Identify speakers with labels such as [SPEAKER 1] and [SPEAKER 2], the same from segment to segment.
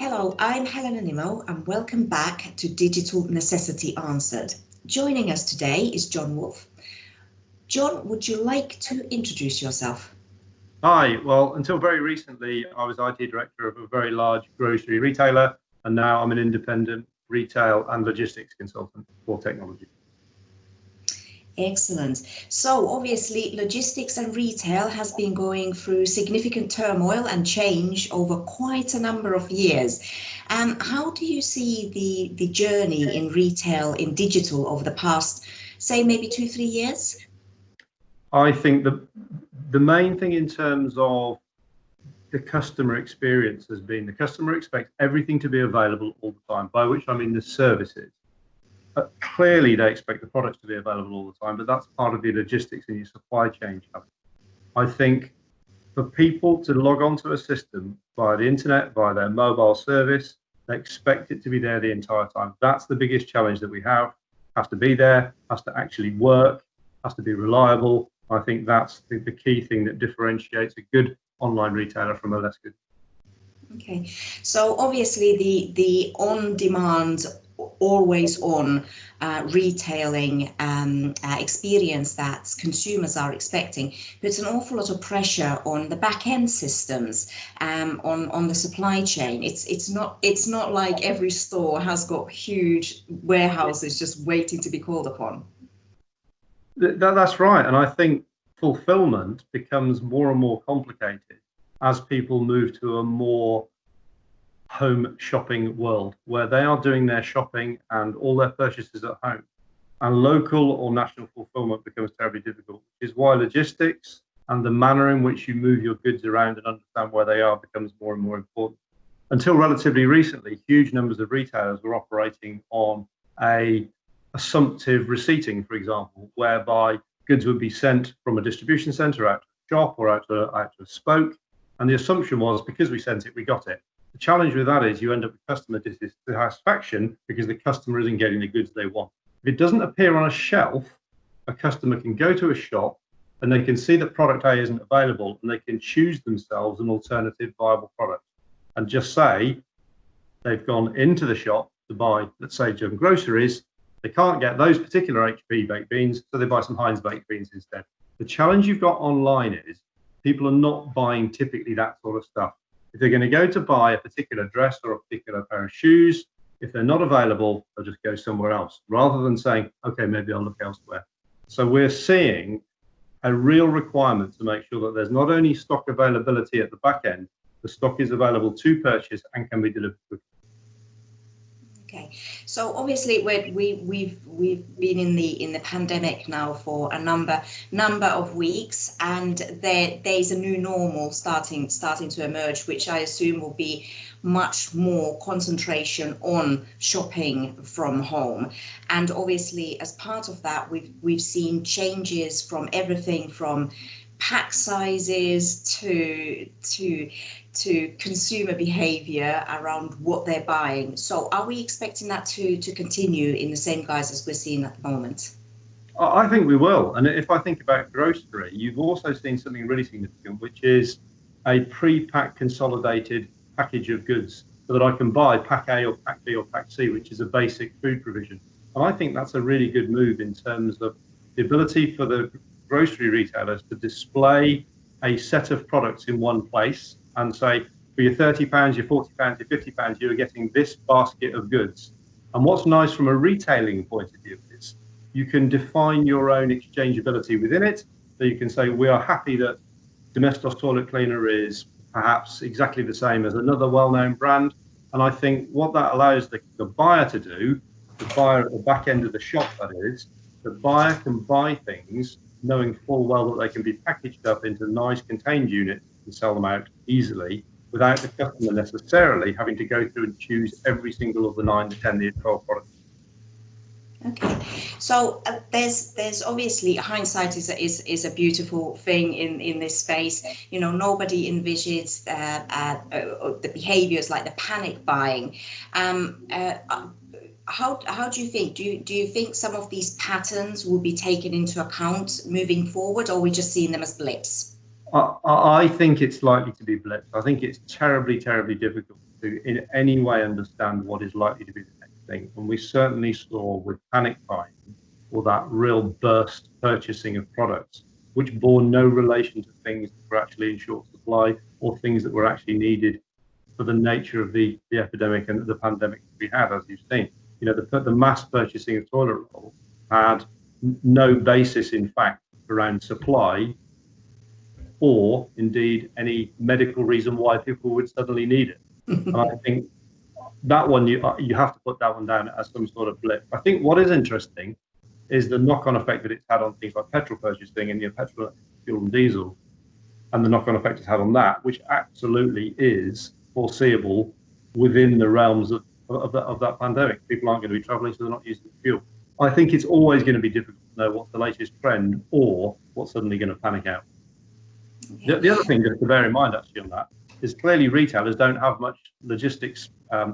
[SPEAKER 1] Hello, I'm Helena Nimmo and welcome back to Digital Necessity Answered. Joining us today is Jon Wolfe. Jon, would you like to introduce yourself?
[SPEAKER 2] Hi, well, until very recently, I was IT director of a very large grocery retailer, and now I'm an independent retail and logistics consultant for technology.
[SPEAKER 1] Excellent. So obviously logistics and retail has been going through significant turmoil and change over quite a number of years. How do you see the journey in retail, in digital over the past, say maybe 2-3 years?
[SPEAKER 2] I think the main thing in terms of the customer experience has been the customer expects everything to be available all the time, by which I mean the services. Clearly, they expect the products to be available all the time, but that's part of the logistics and your supply chain challenge. I think for people to log onto a system via the internet, via their mobile service, they expect it to be there the entire time. That's the biggest challenge that we have. Has to be there, has to actually work, has to be reliable. I think that's the key thing that differentiates a good online retailer from a less good.
[SPEAKER 1] Okay, so obviously the on-demand, always on retailing experience that consumers are expecting puts an awful lot of pressure on the back-end systems, on the supply chain. It's not like every store has got huge warehouses just waiting to be called upon.
[SPEAKER 2] That's right, and I think fulfillment becomes more and more complicated as people move to a more home shopping world where they are doing their shopping and all their purchases at home, and local or national fulfillment becomes terribly difficult, which is why logistics and the manner in which you move your goods around and understand where they are becomes more and more important. Until relatively recently, huge numbers of retailers were operating on a assumptive receipting, for example, whereby goods would be sent from a distribution center out to a shop or out to a spoke, and the assumption was because we sent it, we got it. The challenge with that is you end up with customer dissatisfaction because the customer isn't getting the goods they want. If it doesn't appear on a shelf, a customer can go to a shop and they can see that product A isn't available and they can choose themselves an alternative viable product and just say they've gone into the shop to buy, let's say, Jim groceries. They can't get those particular HP baked beans, so they buy some Heinz baked beans instead. The challenge you've got online is people are not buying typically that sort of stuff. If they're going to go to buy a particular dress or a particular pair of shoes, if they're not available, they'll just go somewhere else rather than saying, okay, maybe I'll look elsewhere. So we're seeing a real requirement to make sure that there's not only stock availability at the back end, the stock is available to purchase and can be delivered quickly.
[SPEAKER 1] Okay, so obviously we've been in the pandemic now for a number of weeks, and there's a new normal starting to emerge, which I assume will be much more concentration on shopping from home. And obviously, as part of that, we've seen changes from everything from pack sizes to consumer behavior around what they're buying. So are we expecting that to continue in the same guise as we're seeing at the moment?
[SPEAKER 2] I think we will. And if I think about grocery, you've also seen something really significant, which is a pre-packed consolidated package of goods so that I can buy pack A or pack B or pack C, which is a basic food provision. And I think that's a really good move in terms of the ability for the grocery retailers to display a set of products in one place and say, for your £30, your £40, your £50, you're getting this basket of goods. And what's nice from a retailing point of view is you can define your own exchangeability within it. So you can say, we are happy that Domestos toilet cleaner is perhaps exactly the same as another well-known brand. And I think what that allows the buyer to do, the buyer at the back end of the shop, that is, the buyer can buy things knowing full well that they can be packaged up into nice contained units and sell them out easily without the customer necessarily having to go through and choose every single of the 9, the 10, the 12 products.
[SPEAKER 1] Okay, so there's obviously hindsight is a beautiful thing in this space. You know, nobody envisages the behaviors like the panic buying. How do you think? Do you think some of these patterns will be taken into account moving forward, or are we just seeing them as blips?
[SPEAKER 2] I think it's likely to be blips. I think it's terribly, terribly difficult to in any way understand what is likely to be the next thing. And we certainly saw with panic buying, or that real burst purchasing of products, which bore no relation to things that were actually in short supply or things that were actually needed for the nature of the epidemic and the pandemic that we had, as you've seen. The mass purchasing of toilet roll had no basis, in fact, around supply or indeed any medical reason why people would suddenly need it. And I think that one, you have to put that one down as some sort of blip. I think what is interesting is the knock-on effect that it's had on things like petrol purchasing and petrol, fuel and diesel, and the knock-on effect it's had on that, which absolutely is foreseeable within the realms of that pandemic. People aren't going to be traveling, so they're not using fuel. I think it's always going to be difficult to know what's the latest trend or what's suddenly going to panic out. The other thing just to bear in mind actually on that is clearly retailers don't have much logistics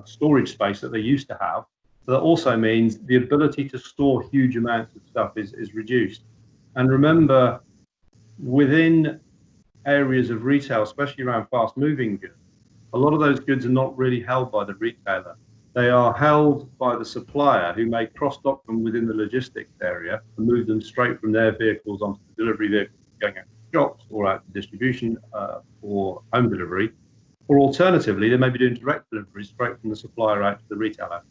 [SPEAKER 2] storage space that they used to have. So that also means the ability to store huge amounts of stuff is reduced. And remember, within areas of retail, especially around fast moving goods, a lot of those goods are not really held by the retailer. They are held by the supplier who may cross-dock them within the logistics area and move them straight from their vehicles onto the delivery vehicles going out to shops or out to distribution or home delivery. Or alternatively, they may be doing direct delivery straight from the supplier out to the retailer.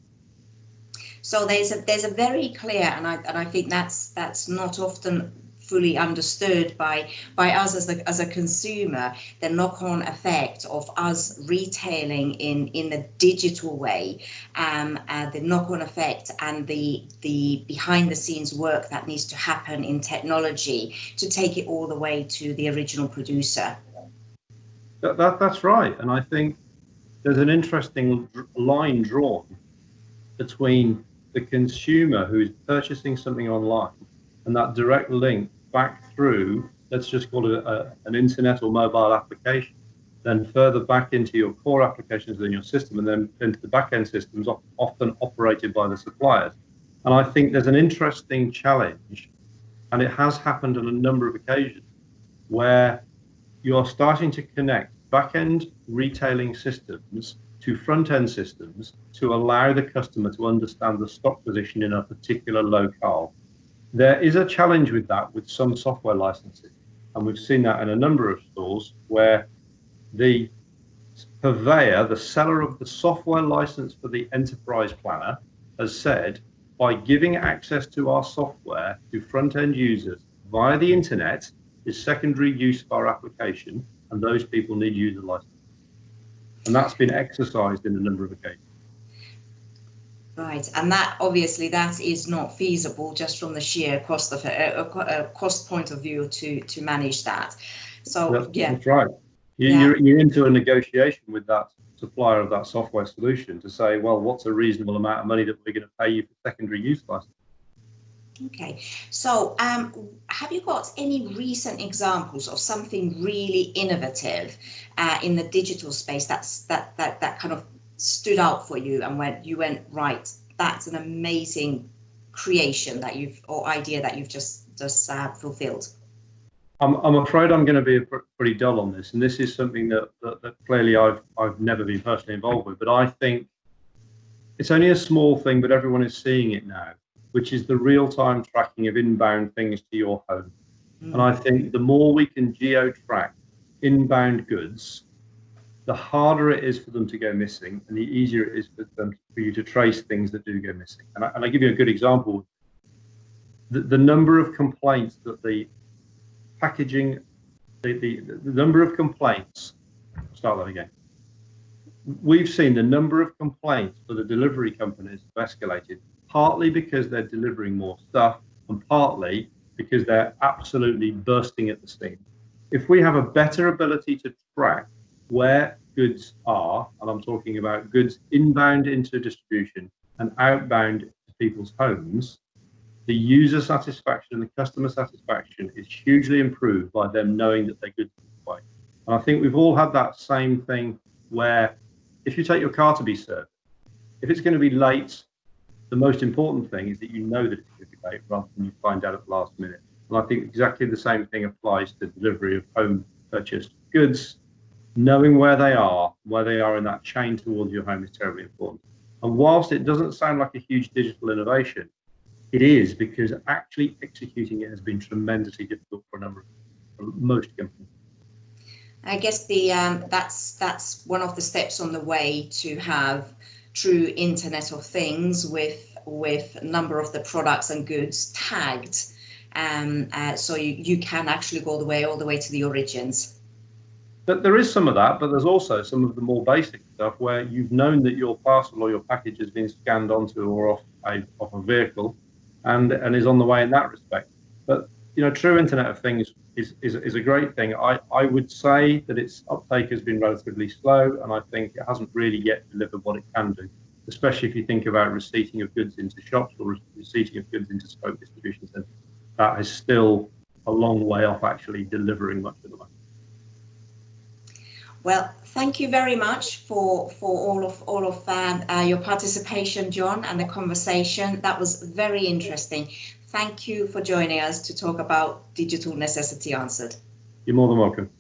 [SPEAKER 1] So there's a very clear, and I think that's not often fully understood by us as a consumer, the knock-on effect of us retailing in a digital way, the knock-on effect and the behind the scenes work that needs to happen in technology to take it all the way to the original producer.
[SPEAKER 2] That's right. And I think there's an interesting line drawn between the consumer who is purchasing something online and that direct link back through, let's just call it an internet or mobile application, then further back into your core applications within your system, and then into the back-end systems often operated by the suppliers. And I think there's an interesting challenge, and it has happened on a number of occasions, where you're starting to connect back-end retailing systems to front-end systems to allow the customer to understand the stock position in a particular locale. There is a challenge with that with some software licenses, and we've seen that in a number of stores where the purveyor, the seller of the software license for the enterprise planner, has said, by giving access to our software to front-end users via the internet is secondary use of our application, and those people need user licenses. And that's been exercised in a number of occasions.
[SPEAKER 1] Right, and that obviously that is not feasible just from the sheer cost of cost point of view to manage that. So
[SPEAKER 2] that's right. You're into a negotiation with that supplier of that software solution to say, well, what's a reasonable amount of money that we're going to pay you for secondary use license?
[SPEAKER 1] Okay, so have you got any recent examples of something really innovative in the digital space that kind of stood out for you and when you went, right, that's an amazing creation that idea that you've just fulfilled?
[SPEAKER 2] I'm afraid I'm going to be pretty dull on this, and this is something that clearly I've never been personally involved with, but I think it's only a small thing, but everyone is seeing it now, which is the real-time tracking of inbound things to your home. And I think the more we can geo-track inbound goods, the harder it is for them to go missing, and the easier it is for you to trace things that do go missing. And I give you a good example. The number of complaints that the packaging, the number of complaints, start that again. We've seen the number of complaints for the delivery companies have escalated, partly because they're delivering more stuff and partly because they're absolutely bursting at the seams. If we have a better ability to track where goods are, and I'm talking about goods inbound into distribution and outbound to people's homes, the user satisfaction and the customer satisfaction is hugely improved by them knowing that their goods are right. And I think we've all had that same thing where if you take your car to be served, if it's going to be late, the most important thing is that you know that it's going to be late rather than you find out at the last minute. And I think exactly the same thing applies to delivery of home purchased goods. knowing where they are in that chain towards your home is terribly important. And whilst it doesn't sound like a huge digital innovation, it is, because actually executing it has been tremendously difficult for most companies.
[SPEAKER 1] I guess that's one of the steps on the way to have true Internet of Things with a number of the products and goods tagged, so you can actually go all the way to the origins.
[SPEAKER 2] But there is some of that, but there's also some of the more basic stuff where you've known that your parcel or your package has been scanned onto or off a vehicle, and is on the way in that respect. But true Internet of Things is a great thing. I would say that its uptake has been relatively slow, and I think it hasn't really yet delivered what it can do, especially if you think about receipting of goods into shops or receipting of goods into spoke distribution centers. That is still a long way off actually delivering much at the moment.
[SPEAKER 1] Well, thank you very much for all of your participation, Jon, and the conversation. That was very interesting. Thank you for joining us to talk about Digital Necessity Answered.
[SPEAKER 2] You're more than welcome.